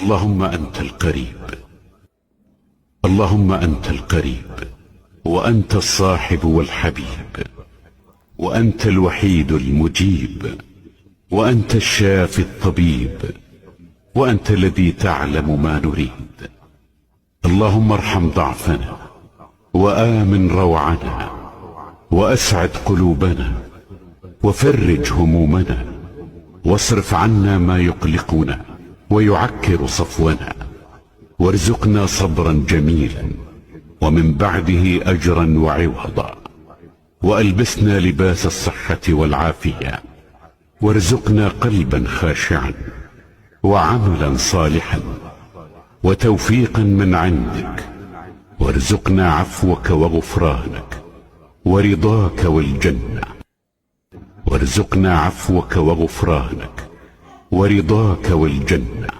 اللهم أنت القريب، اللهم أنت القريب، وأنت الصاحب والحبيب، وأنت الوحيد المجيب، وأنت الشافي الطبيب، وأنت الذي تعلم ما نريد. اللهم ارحم ضعفنا، وآمن روعنا، وأسعد قلوبنا، وفرج همومنا، واصرف عنا ما يقلقنا ويعكر صفونا، وارزقنا صبرا جميلا ومن بعده أجرا وعوضا، وألبسنا لباس الصحة والعافية، وارزقنا قلبا خاشعا وعملا صالحا وتوفيقا من عندك، وارزقنا عفوك وغفرانك ورضاك والجنة، وارزقنا عفوك وغفرانك ورضاك والجنة،